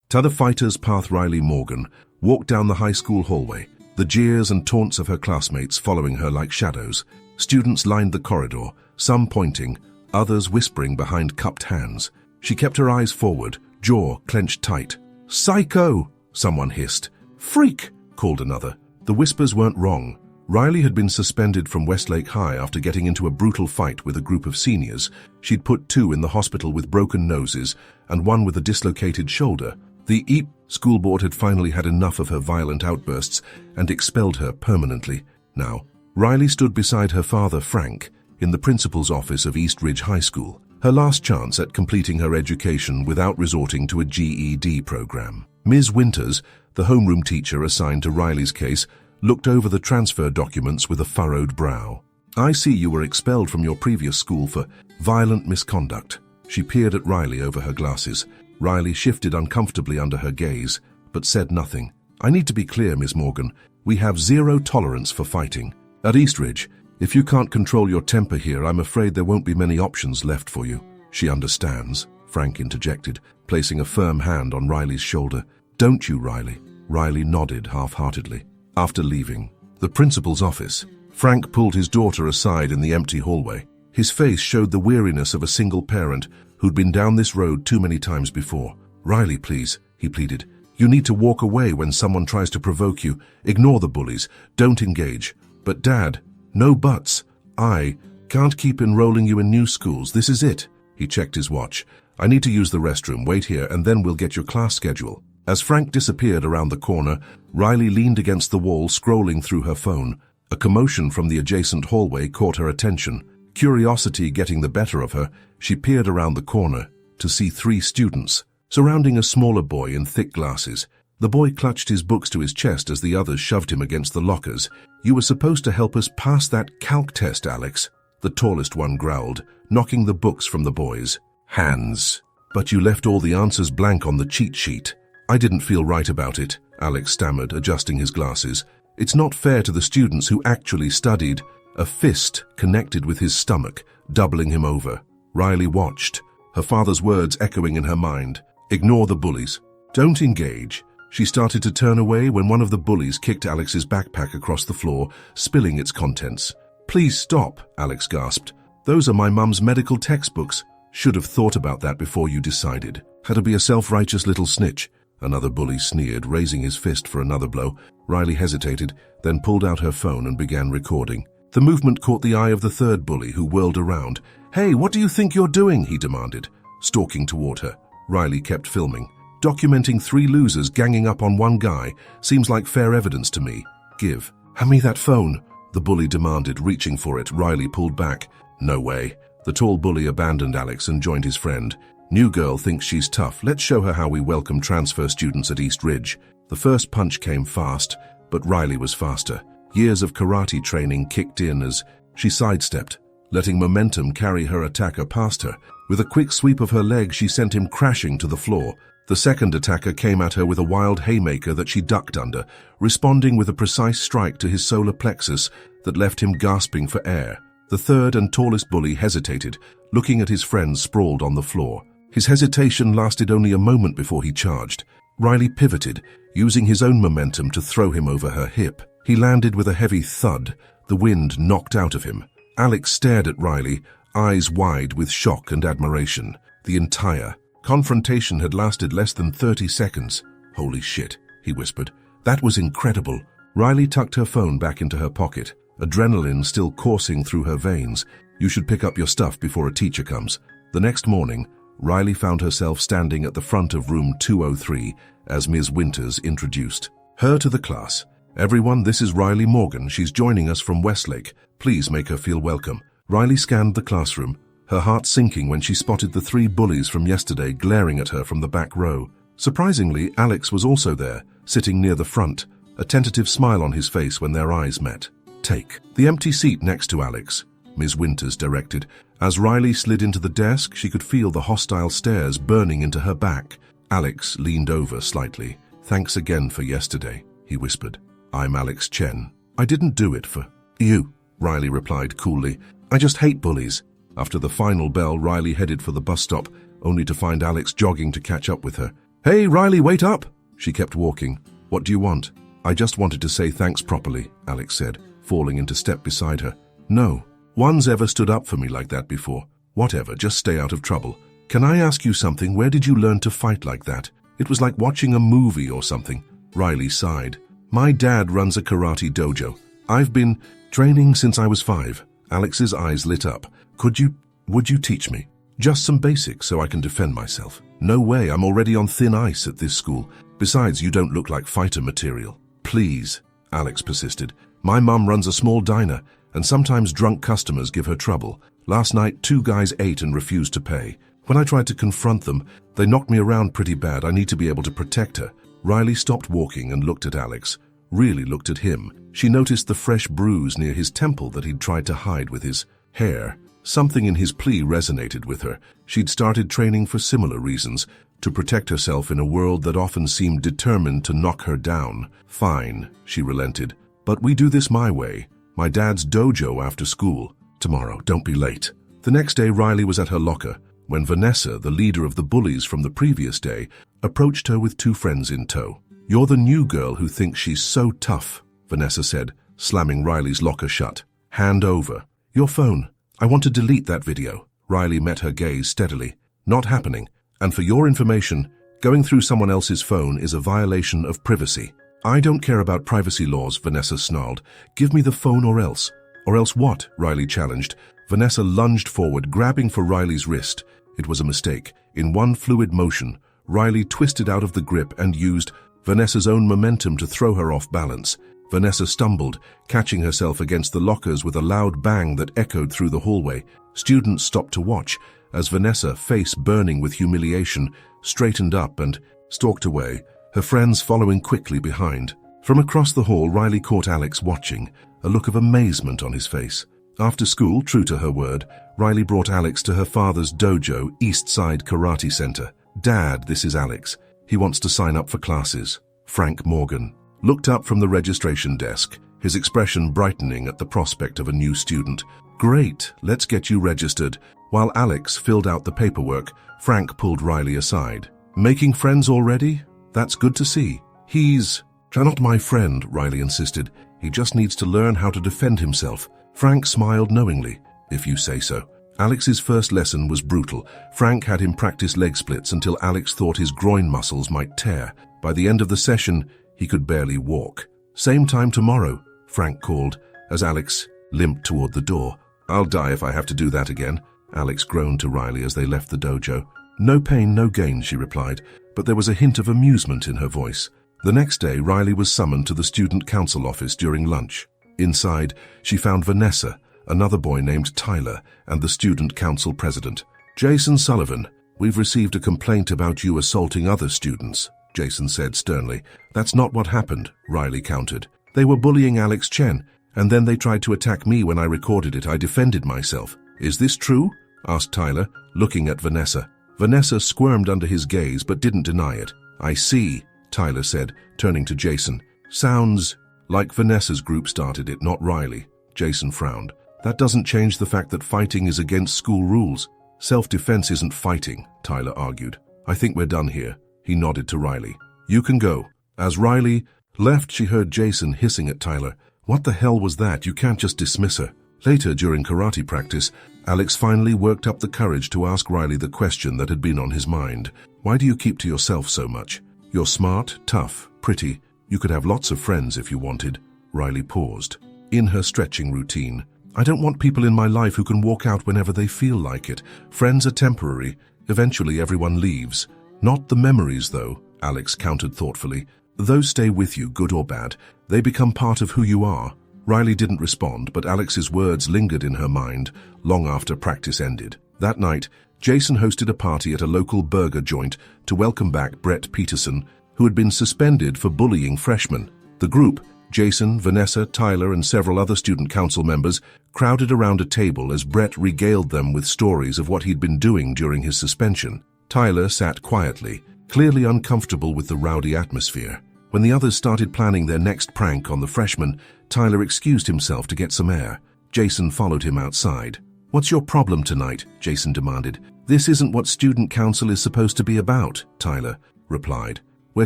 To the fighter's path, Riley Morgan walked down the high school hallway, the jeers and taunts of her classmates following her like shadows. Students lined the corridor, some pointing, others whispering behind cupped hands. She kept her eyes forward, jaw clenched tight. "Psycho!" someone hissed. "Freak!" called another. The whispers weren't wrong. Riley had been suspended from Westlake High after getting into a brutal fight with a group of seniors. She'd put 2 in the hospital with broken noses and 1 with a dislocated shoulder. The EAP school board had finally had enough of her violent outbursts and expelled her permanently. Now, Riley stood beside her father, Frank, in the principal's office of East Ridge High School, her last chance at completing her education without resorting to a GED program. Ms. Winters, the homeroom teacher assigned to Riley's case, looked over the transfer documents with a furrowed brow. "I see you were expelled from your previous school for violent misconduct." She peered at Riley over her glasses. Riley shifted uncomfortably under her gaze, but said nothing. "I need to be clear, Ms. Morgan. We have 0 tolerance for fighting. At Eastridge, if you can't control your temper here, I'm afraid there won't be many options left for you." "She understands," Frank interjected, placing a firm hand on Riley's shoulder. "Don't you, Riley?" Riley nodded half-heartedly. After leaving the principal's office, Frank pulled his daughter aside in the empty hallway. His face showed the weariness of a single parent who'd been down this road too many times before. "Riley, please," he pleaded. "You need to walk away when someone tries to provoke you. Ignore the bullies. Don't engage." "But Dad," "No buts. I can't keep enrolling you in new schools. This is it." He checked his watch. "I need to use the restroom. Wait here and then we'll get your class schedule." As Frank disappeared around the corner, Riley leaned against the wall, scrolling through her phone. A commotion from the adjacent hallway caught her attention. Curiosity getting the better of her, she peered around the corner to see 3 students, surrounding a smaller boy in thick glasses. The boy clutched his books to his chest as the others shoved him against the lockers. "You were supposed to help us pass that calc test, Alex," the tallest one growled, knocking the books from the boys' hands. "But you left all the answers blank on the cheat sheet." "I didn't feel right about it," Alex stammered, adjusting his glasses. "It's not fair to the students who actually studied." A fist connected with his stomach, doubling him over. Riley watched, her father's words echoing in her mind. "Ignore the bullies. Don't engage." She started to turn away when one of the bullies kicked Alex's backpack across the floor, spilling its contents. "Please stop," Alex gasped. "Those are my mum's medical textbooks. Should have thought about that before you decided. Had to be a self-righteous little snitch." Another bully sneered, raising his fist for another blow. Riley hesitated, then pulled out her phone and began recording. The movement caught the eye of the third bully, who whirled around. "Hey, what do you think you're doing?" he demanded, stalking toward her. Riley kept filming. "Documenting 3 losers ganging up on one guy seems like fair evidence to me." Hand me that phone," the bully demanded, reaching for it. Riley pulled back. "No way." The tall bully abandoned Alex and joined his friend. "New girl thinks she's tough. Let's show her how we welcome transfer students at East Ridge." The first punch came fast, but Riley was faster. Years of karate training kicked in as she sidestepped, letting momentum carry her attacker past her. With a quick sweep of her leg, she sent him crashing to the floor. The second attacker came at her with a wild haymaker that she ducked under, responding with a precise strike to his solar plexus that left him gasping for air. The third and tallest bully hesitated, looking at his friend sprawled on the floor. His hesitation lasted only a moment before he charged. Riley pivoted, using his own momentum to throw him over her hip. He landed with a heavy thud, the wind knocked out of him. Alex stared at Riley, eyes wide with shock and admiration. The entire confrontation had lasted less than 30 seconds. "Holy shit," he whispered. "That was incredible." Riley tucked her phone back into her pocket, adrenaline still coursing through her veins. "You should pick up your stuff before a teacher comes." The next morning, Riley found herself standing at the front of room 203 as Ms. Winters introduced her to the class. "Everyone, this is Riley Morgan. She's joining us from Westlake. Please make her feel welcome." Riley scanned the classroom, her heart sinking when she spotted the 3 bullies from yesterday glaring at her from the back row. Surprisingly, Alex was also there, sitting near the front, a tentative smile on his face when their eyes met. "Take the empty seat next to Alex," Ms. Winters directed. As Riley slid into the desk, she could feel the hostile stares burning into her back. Alex leaned over slightly. "Thanks again for yesterday," he whispered. "I'm Alex Chen. I didn't do it for you," Riley replied coolly. "I just hate bullies." After the final bell, Riley headed for the bus stop, only to find Alex jogging to catch up with her. Hey, Riley, wait up! She kept walking. What do you want? I just wanted to say thanks properly, Alex said, falling into step beside her. No, one's ever stood up for me like that before. Whatever, just stay out of trouble. Can I ask you something? Where did you learn to fight like that? It was like watching a movie or something. Riley sighed. My dad runs a karate dojo. I've been training since I was 5. Alex's eyes lit up. Would you teach me? Just some basics so I can defend myself. No way, I'm already on thin ice at this school. Besides, you don't look like fighter material. Please, Alex persisted. My mum runs a small diner, and sometimes drunk customers give her trouble. Last night, 2 guys ate and refused to pay. When I tried to confront them, they knocked me around pretty bad. I need to be able to protect her. Riley stopped walking and looked at Alex. Really looked at him. She noticed the fresh bruise near his temple that he'd tried to hide with his hair. Something in his plea resonated with her. She'd started training for similar reasons, to protect herself in a world that often seemed determined to knock her down. Fine, she relented. But we do this my way. My dad's dojo after school. Tomorrow, don't be late. The next day, Riley was at her locker when Vanessa, the leader of the Bullies from the previous day, approached her with 2 friends in tow. You're the new girl who thinks she's so tough, Vanessa said, slamming Riley's locker shut. Hand over. Your phone. I want to delete that video. Riley met her gaze steadily. Not happening. And for your information, going through someone else's phone is a violation of privacy. I don't care about privacy laws, Vanessa snarled. Give me the phone or else. Or else what? Riley challenged. Vanessa lunged forward, grabbing for Riley's wrist. It was a mistake. In one fluid motion, Riley twisted out of the grip and used Vanessa's own momentum to throw her off balance. Vanessa stumbled, catching herself against the lockers with a loud bang that echoed through the hallway. Students stopped to watch as Vanessa, face burning with humiliation, straightened up and stalked away, her friends following quickly behind. From across the hall, Riley caught Alex watching, a look of amazement on his face. After school, true to her word, Riley brought Alex to her father's dojo, East Side Karate Center. Dad, this is Alex. He wants to sign up for classes. Frank Morgan looked up from the registration desk, his expression brightening at the prospect of a new student. Great, let's get you registered. While Alex filled out the paperwork, Frank pulled Riley aside. Making friends already? That's good to see. He's not my friend, Riley insisted. He just needs to learn how to defend himself. Frank smiled knowingly. If you say so. Alex's first lesson was brutal. Frank had him practice leg splits until Alex thought his groin muscles might tear. By the end of the session, he could barely walk. Same time tomorrow, Frank called, as Alex limped toward the door. I'll die if I have to do that again, Alex groaned to Riley as they left the dojo. No pain, no gain, she replied, but there was a hint of amusement in her voice. The next day, Riley was summoned to the student council office during lunch. Inside, she found Vanessa, another boy named Tyler, and the student council president. Jason Sullivan, we've received a complaint about you assaulting other students, Jason said sternly. That's not what happened, Riley countered. They were bullying Alex Chen, and then they tried to attack me when I recorded it. I defended myself. Is this true? Asked Tyler, looking at Vanessa. Vanessa squirmed under his gaze but didn't deny it. I see, Tyler said, turning to Jason. Sounds like Vanessa's group started it, not Riley. Jason frowned. That doesn't change the fact that fighting is against school rules. Self-defense isn't fighting, Tyler argued. I think we're done here. He nodded to Riley. You can go. As Riley left, she heard Jason hissing at Tyler. What the hell was that? You can't just dismiss her. Later, during karate practice, Alex finally worked up the courage to ask Riley the question that had been on his mind. Why do you keep to yourself so much? You're smart, tough, pretty. You could have lots of friends if you wanted. Riley paused. In her stretching routine, I don't want people in my life who can walk out whenever they feel like it. Friends are temporary. Eventually everyone leaves. Not the memories, though, Alex countered thoughtfully. Those stay with you, good or bad. They become part of who you are. Riley didn't respond, but Alex's words lingered in her mind long after practice ended. That night, Jason hosted a party at a local burger joint to welcome back Brett Peterson, who had been suspended for bullying freshmen. The group, Jason, Vanessa, Tyler, and several other student council members, crowded around a table as Brett regaled them with stories of what he'd been doing during his suspension. Tyler sat quietly, clearly uncomfortable with the rowdy atmosphere. When the others started planning their next prank on the freshmen, Tyler excused himself to get some air. Jason followed him outside. What's your problem tonight? Jason demanded. This isn't what student council is supposed to be about, Tyler. replied. We're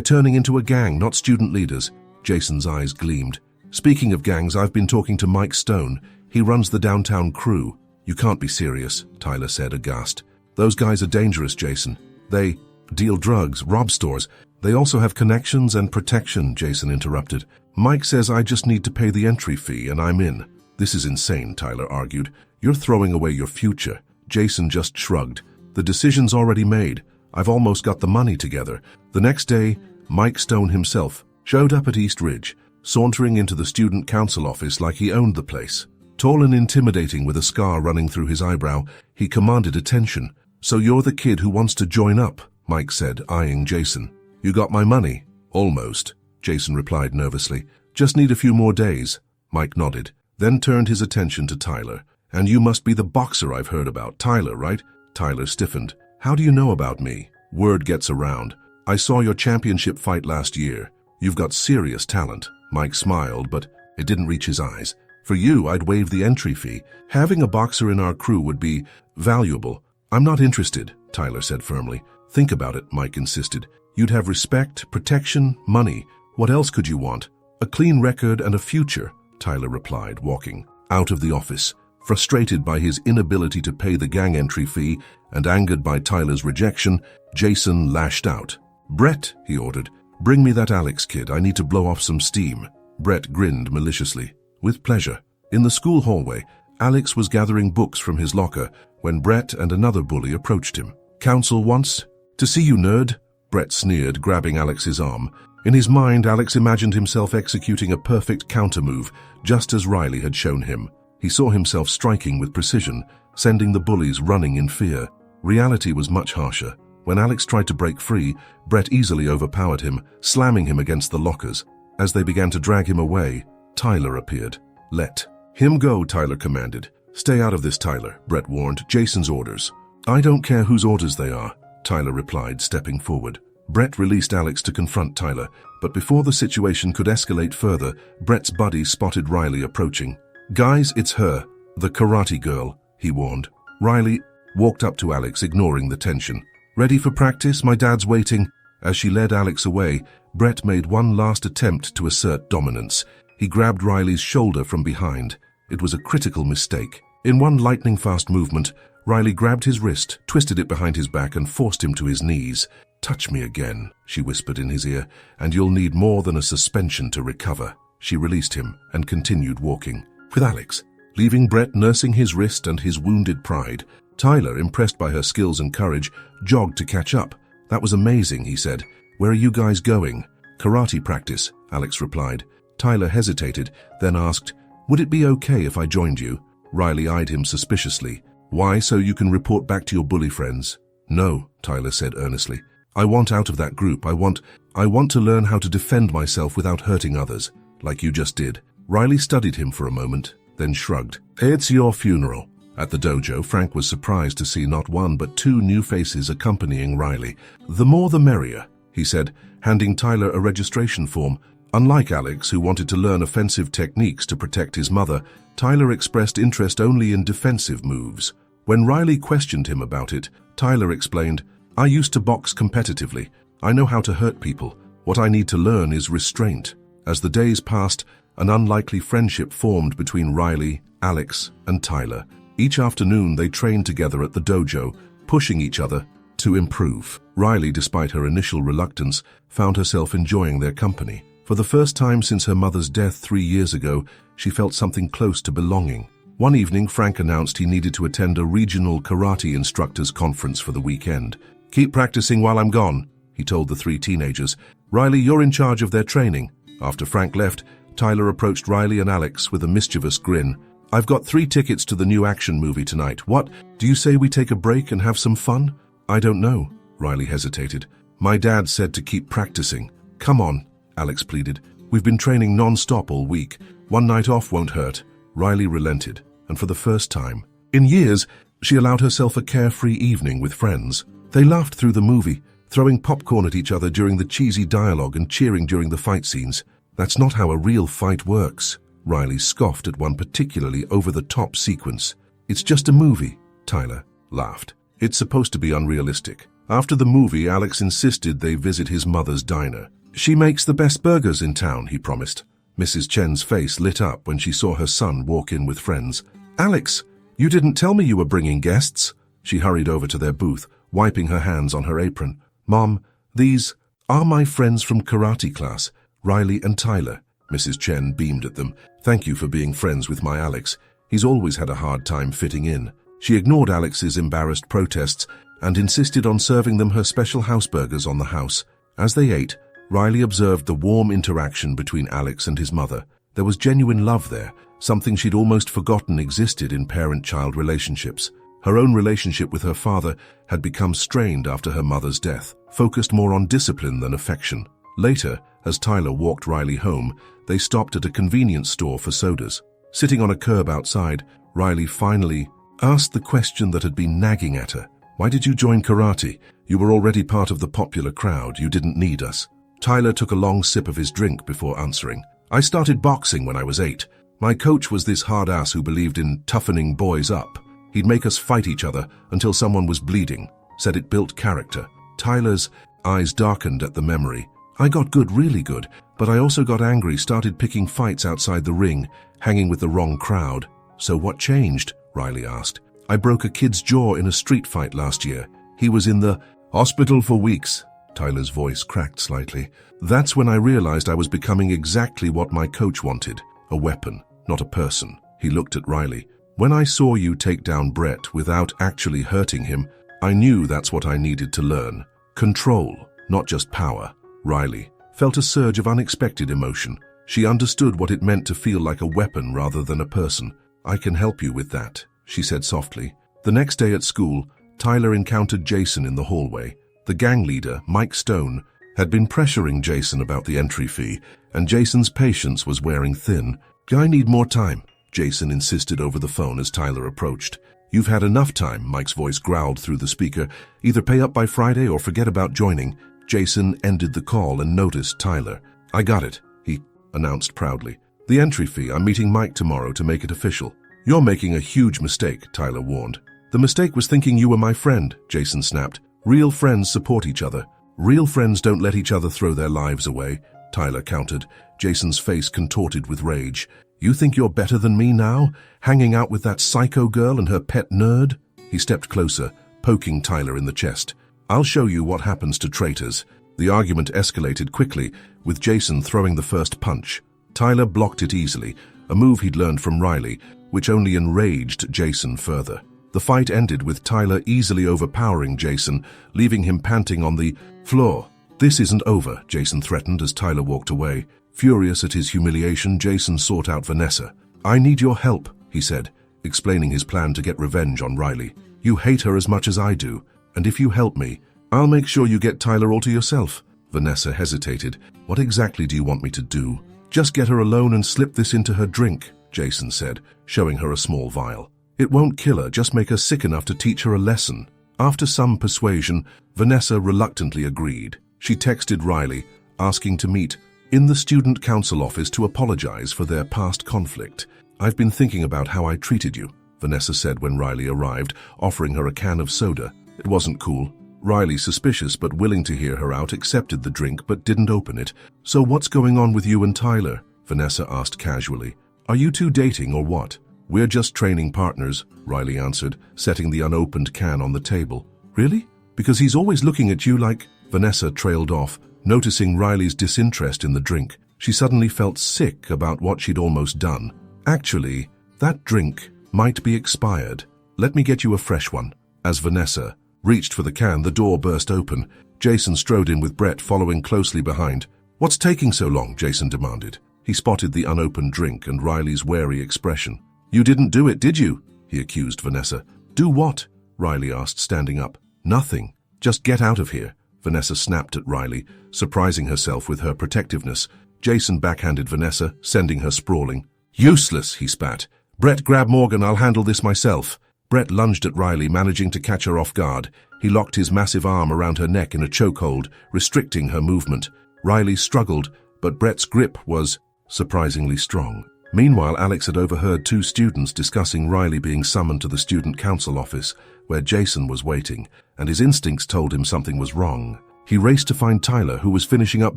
turning into a gang, not student leaders. Jason's eyes gleamed. Speaking of gangs, I've been talking to Mike Stone. He runs the downtown crew. You can't be serious, Tyler said, aghast. Those guys are dangerous, Jason. They deal drugs, rob stores. They also have connections and protection, Jason interrupted. Mike says I just need to pay the entry fee and I'm in. This is insane, Tyler argued. You're throwing away your future. Jason just shrugged. The decision's already made. I've almost got the money together. The next day, Mike Stone himself showed up at East Ridge, sauntering into the student council office like he owned the place. Tall and intimidating with a scar running through his eyebrow, he commanded attention. So you're the kid who wants to join up, Mike said, eyeing Jason. You got my money? Almost, Jason replied nervously. Just need a few more days. Mike nodded, then turned his attention to Tyler. And you must be the boxer I've heard about, Tyler, right? Tyler stiffened. How do you know about me? Word gets around. I saw your championship fight last year. You've got serious talent. Mike smiled, but it didn't reach his eyes. For you, I'd waive the entry fee. Having a boxer in our crew would be valuable. I'm not interested, Tyler said firmly. Think about it, Mike insisted. You'd have respect, protection, money. What else could you want? A clean record and a future, Tyler replied, walking out of the office. Frustrated by his inability to pay the gang entry fee and angered by Tyler's rejection, Jason lashed out. Brett, he ordered, bring me that Alex kid. I need to blow off some steam. Brett grinned maliciously. With pleasure. In the school hallway, Alex was gathering books from his locker when Brett and another bully approached him. Counsel wants to see you, nerd, Brett sneered, grabbing Alex's arm. In his mind, Alex imagined himself executing a perfect countermove, just as Riley had shown him. He saw himself striking with precision, sending the bullies running in fear. Reality was much harsher. When Alex tried to break free, Brett easily overpowered him, slamming him against the lockers. As they began to drag him away, Tyler appeared. Let him go, Tyler commanded. Stay out of this, Tyler, Brett warned. Jason's orders. I don't care whose orders they are, Tyler replied, stepping forward. Brett released Alex to confront Tyler, but before the situation could escalate further, Brett's buddy spotted Riley approaching. Guys, it's her, the karate girl, he warned. Riley walked up to Alex, ignoring the tension. Ready for practice? My dad's waiting. As she led Alex away, Brett made one last attempt to assert dominance. He grabbed Riley's shoulder from behind. It was a critical mistake. In one lightning-fast movement, Riley grabbed his wrist, twisted it behind his back, and forced him to his knees. Touch me again, she whispered in his ear, and you'll need more than a suspension to recover. She released him and continued walking. With Alex, leaving Brett nursing his wrist and his wounded pride, Tyler, impressed by her skills and courage, jogged to catch up. That was amazing, he said. Where are you guys going? Karate practice, Alex replied. Tyler hesitated, then asked, would it be okay if I joined you? Riley eyed him suspiciously. Why, so you can report back to your bully friends? No, Tyler said earnestly. I want out of that group. I want to learn how to defend myself without hurting others, like you just did. Riley studied him for a moment, then shrugged. It's your funeral. At the dojo, Frank was surprised to see not one but two new faces accompanying Riley. The more the merrier, he said, handing Tyler a registration form. Unlike Alex, who wanted to learn offensive techniques to protect his mother, Tyler expressed interest only in defensive moves. When Riley questioned him about it, Tyler explained, I used to box competitively. I know how to hurt people. What I need to learn is restraint. As the days passed, an unlikely friendship formed between Riley, Alex, and Tyler. Each afternoon they trained together at the dojo, pushing each other to improve. Riley, despite her initial reluctance, found herself enjoying their company. For the first time since her mother's death 3 years ago, she felt something close to belonging. One evening, Frank announced he needed to attend a regional karate instructors conference for the weekend. Keep practicing while I'm gone, he told the three teenagers. Riley, you're in charge of their training. After Frank left, Tyler approached Riley and Alex with a mischievous grin. I've got 3 tickets to the new action movie tonight. What? Do you say we take a break and have some fun? I don't know, Riley hesitated. My dad said to keep practicing. Come on, Alex pleaded. We've been training non-stop all week. One night off won't hurt. Riley relented, and for the first time in years, she allowed herself a carefree evening with friends. They laughed through the movie, throwing popcorn at each other during the cheesy dialogue and cheering during the fight scenes. That's not how a real fight works. Riley scoffed at one particularly over-the-top sequence. It's just a movie, Tyler laughed. It's supposed to be unrealistic. After the movie, Alex insisted they visit his mother's diner. She makes the best burgers in town, he promised. Mrs. Chen's face lit up when she saw her son walk in with friends. Alex, you didn't tell me you were bringing guests. She hurried over to their booth, wiping her hands on her apron. Mom, these are my friends from karate class, Riley and Tyler. Mrs. Chen beamed at them. Thank you for being friends with my Alex. He's always had a hard time fitting in. She ignored Alex's embarrassed protests and insisted on serving them her special house burgers on the house. As they ate, Riley observed the warm interaction between Alex and his mother. There was genuine love there, something she'd almost forgotten existed in parent-child relationships. Her own relationship with her father had become strained after her mother's death, focused more on discipline than affection. Later, as Tyler walked Riley home, they stopped at a convenience store for sodas. Sitting on a curb outside, Riley finally asked the question that had been nagging at her. Why did you join karate? You were already part of the popular crowd. You didn't need us. Tyler took a long sip of his drink before answering. I started boxing when I was 8. My coach was this hard ass who believed in toughening boys up. He'd make us fight each other until someone was bleeding. Said it built character. Tyler's eyes darkened at the memory. I got good, really good, but I also got angry, started picking fights outside the ring, hanging with the wrong crowd. So what changed? Riley asked. I broke a kid's jaw in a street fight last year. He was in the hospital for weeks. Tyler's voice cracked slightly. That's when I realized I was becoming exactly what my coach wanted. A weapon, not a person. He looked at Riley. When I saw you take down Brett without actually hurting him, I knew that's what I needed to learn. Control, not just power. Riley felt a surge of unexpected emotion. She understood what it meant to feel like a weapon rather than a person. I can help you with that, she said softly. The next day at school, Tyler encountered Jason in the hallway. The gang leader, Mike Stone, had been pressuring Jason about the entry fee, and Jason's patience was wearing thin. I need more time, Jason insisted over the phone as Tyler approached. You've had enough time, Mike's voice growled through the speaker. Either pay up by Friday or forget about joining. Jason ended the call and noticed Tyler. I got it, he announced proudly. The entry fee, I'm meeting Mike tomorrow to make it official. You're making a huge mistake, Tyler warned. The mistake was thinking you were my friend, Jason snapped. Real friends support each other. Real friends don't let each other throw their lives away, Tyler countered. Jason's face contorted with rage. You think you're better than me now, hanging out with that psycho girl and her pet nerd? He stepped closer, poking Tyler in the chest. I'll show you what happens to traitors. The argument escalated quickly, with Jason throwing the first punch. Tyler blocked it easily, a move he'd learned from Riley, which only enraged Jason further. The fight ended with Tyler easily overpowering Jason, leaving him panting on the floor. This isn't over, Jason threatened as Tyler walked away. Furious at his humiliation, Jason sought out Vanessa. I need your help, he said, explaining his plan to get revenge on Riley. You hate her as much as I do, and if you help me, I'll make sure you get Tyler all to yourself. Vanessa hesitated. What exactly do you want me to do? Just get her alone and slip this into her drink, Jason said, showing her a small vial. It won't kill her, just make her sick enough to teach her a lesson. After some persuasion, Vanessa reluctantly agreed. She texted Riley, asking to meet in the student council office to apologize for their past conflict. I've been thinking about how I treated you, Vanessa said when Riley arrived, offering her a can of soda. It wasn't cool. Riley, suspicious but willing to hear her out, accepted the drink but didn't open it. So what's going on with you and Tyler? Vanessa asked casually. Are you two dating or what? We're just training partners, Riley answered, setting the unopened can on the table. Really? Because he's always looking at you like... Vanessa trailed off, noticing Riley's disinterest in the drink. She suddenly felt sick about what she'd almost done. Actually, that drink might be expired. Let me get you a fresh one. As Vanessa reached for the can, the door burst open. Jason strode in with Brett following closely behind. What's taking so long? Jason demanded. He spotted the unopened drink and Riley's wary expression. You didn't do it, did you? He accused Vanessa. Do what? Riley asked, standing up. Nothing. Just get out of here. Vanessa snapped at Riley, surprising herself with her protectiveness. Jason backhanded Vanessa, sending her sprawling. Useless, he spat. Brett, grab Morgan, I'll handle this myself. Brett lunged at Riley, managing to catch her off guard. He locked his massive arm around her neck in a chokehold, restricting her movement. Riley struggled, but Brett's grip was surprisingly strong. Meanwhile, Alex had overheard two students discussing Riley being summoned to the student council office, where Jason was waiting. and his instincts told him something was wrong. He raced to find Tyler, who was finishing up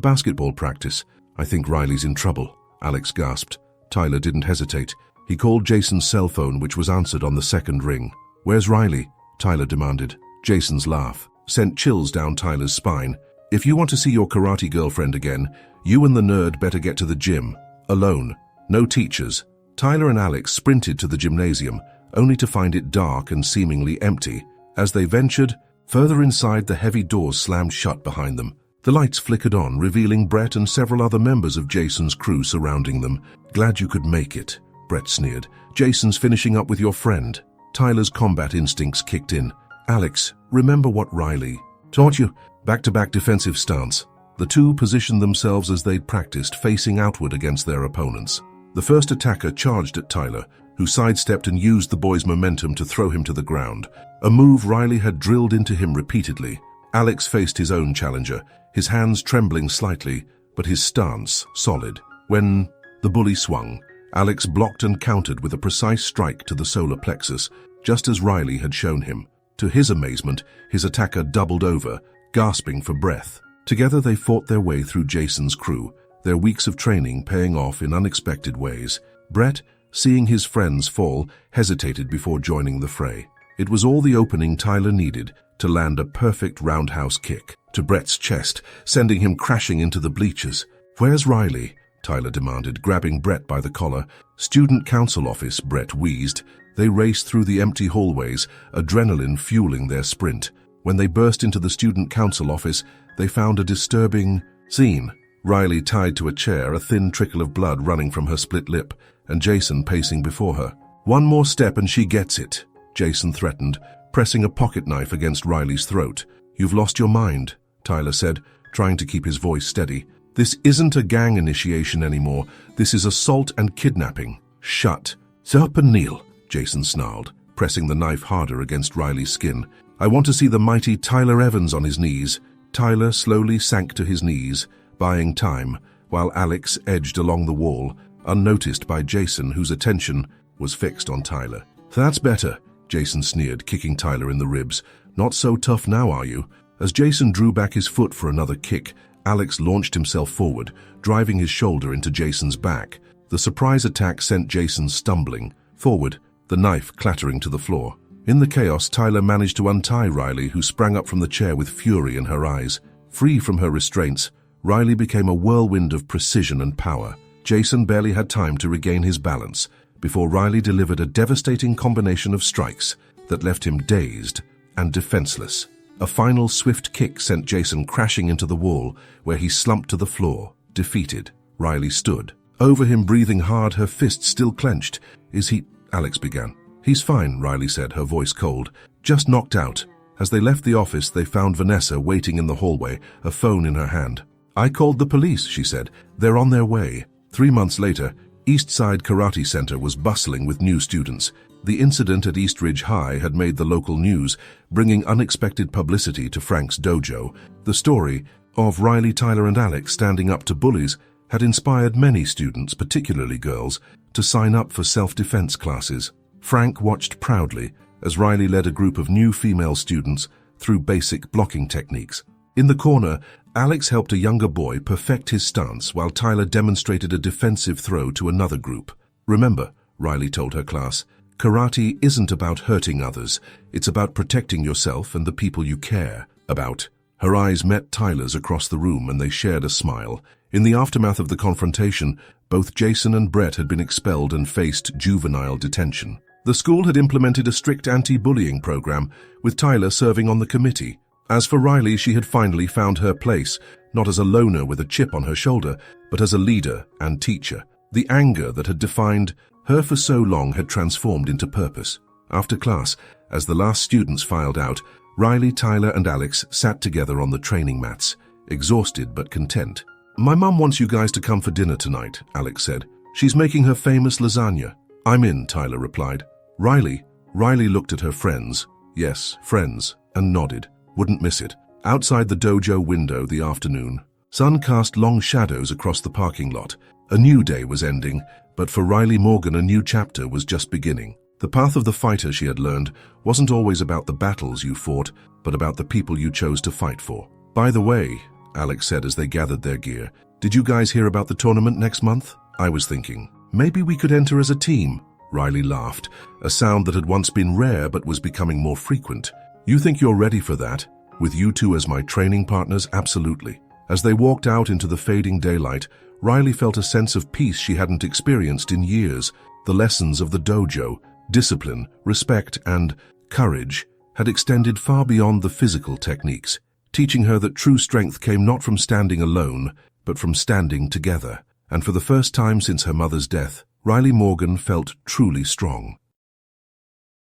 basketball practice. "I think Riley's in trouble," Alex gasped. Tyler didn't hesitate. He called Jason's cell phone, which was answered on the second ring. "Where's Riley?" Tyler demanded. Jason's laugh sent chills down Tyler's spine. "If you want to see your karate girlfriend again, you and the nerd better get to the gym. Alone. No teachers." Tyler and Alex sprinted to the gymnasium, only to find it dark and seemingly empty. As they ventured further inside, the heavy doors slammed shut behind them. The lights flickered on, revealing Brett and several other members of Jason's crew surrounding them. "Glad you could make it," Brett sneered. "Jason's finishing up with your friend." Tyler's combat instincts kicked in. "Alex, remember what Riley taught you?" Back-to-back defensive stance. The two positioned themselves as they'd practiced, facing outward against their opponents. The first attacker charged at Tyler, who sidestepped and used the boy's momentum to throw him to the ground, a move Riley had drilled into him repeatedly. Alex faced his own challenger, his hands trembling slightly, but his stance solid. When the bully swung, Alex blocked and countered with a precise strike to the solar plexus, just as Riley had shown him. To his amazement, his attacker doubled over, gasping for breath. Together they fought their way through Jason's crew, their weeks of training paying off in unexpected ways. Brett, seeing his friends fall, hesitated before joining the fray. It was all the opening Tyler needed to land a perfect roundhouse kick to Brett's chest, sending him crashing into the bleachers. "Where's Riley?" Tyler demanded, grabbing Brett by the collar. "Student council office," Brett wheezed. They raced through the empty hallways, adrenaline fueling their sprint. When they burst into the student council office, they found a disturbing scene. Riley tied to a chair, a thin trickle of blood running from her split lip, and Jason pacing before her. "One more step and she gets it," Jason threatened, pressing a pocket knife against Riley's throat. "You've lost your mind," Tyler said, trying to keep his voice steady. "This isn't a gang initiation anymore. This is assault and kidnapping." "Shut up and kneel," Jason snarled, pressing the knife harder against Riley's skin. "I want to see the mighty Tyler Evans on his knees." Tyler slowly sank to his knees, buying time, while Alex edged along the wall, unnoticed by Jason, whose attention was fixed on Tyler. "That's better," Jason sneered, kicking Tyler in the ribs. "Not so tough now, are you?" As Jason drew back his foot for another kick, Alex launched himself forward, driving his shoulder into Jason's back. The surprise attack sent Jason stumbling forward, the knife clattering to the floor. In the chaos, Tyler managed to untie Riley, who sprang up from the chair with fury in her eyes. Free from her restraints, Riley became a whirlwind of precision and power. Jason barely had time to regain his balance before Riley delivered a devastating combination of strikes that left him dazed and defenseless. A final swift kick sent Jason crashing into the wall, where he slumped to the floor, defeated. Riley stood over him, breathing hard, her fists still clenched. "Is he—" Alex began. "He's fine," Riley said, her voice cold. "Just knocked out." As they left the office, they found Vanessa waiting in the hallway, a phone in her hand. "I called the police," she said. "They're on their way." 3 months later, Eastside Karate Center was bustling with new students. The incident at Eastridge High had made the local news, bringing unexpected publicity to Frank's dojo. The story of Riley, Tyler, and Alex standing up to bullies had inspired many students, particularly girls, to sign up for self-defense classes. Frank watched proudly as Riley led a group of new female students through basic blocking techniques. In the corner, Alex helped a younger boy perfect his stance while Tyler demonstrated a defensive throw to another group. "Remember," Riley told her class, "karate isn't about hurting others. It's about protecting yourself and the people you care about." Her eyes met Tyler's across the room and they shared a smile. In the aftermath of the confrontation, both Jason and Brett had been expelled and faced juvenile detention. The school had implemented a strict anti-bullying program, with Tyler serving on the committee. As for Riley, she had finally found her place, not as a loner with a chip on her shoulder, but as a leader and teacher. The anger that had defined her for so long had transformed into purpose. After class, as the last students filed out, Riley, Tyler, and Alex sat together on the training mats, exhausted but content. "My mum wants you guys to come for dinner tonight," Alex said. "She's making her famous lasagna." "I'm in," Tyler replied. Riley looked at her friends. Yes, friends, and nodded. Wouldn't miss it. Outside the dojo window, the afternoon sun cast long shadows across the parking lot. A new day was ending, but for Riley Morgan, a new chapter was just beginning. The path of the fighter, she had learned, wasn't always about the battles you fought, but about the people you chose to fight for. By the way, Alex said as they gathered their gear, did you guys hear about the tournament next month? I was thinking, maybe we could enter as a team. Riley laughed, a sound that had once been rare but was becoming more frequent. You think you're ready for that? With you two as my training partners? Absolutely. As they walked out into the fading daylight, Riley felt a sense of peace she hadn't experienced in years. The lessons of the dojo, discipline, respect, and courage had extended far beyond the physical techniques, teaching her that true strength came not from standing alone, but from standing together. And for the first time since her mother's death, Riley Morgan felt truly strong.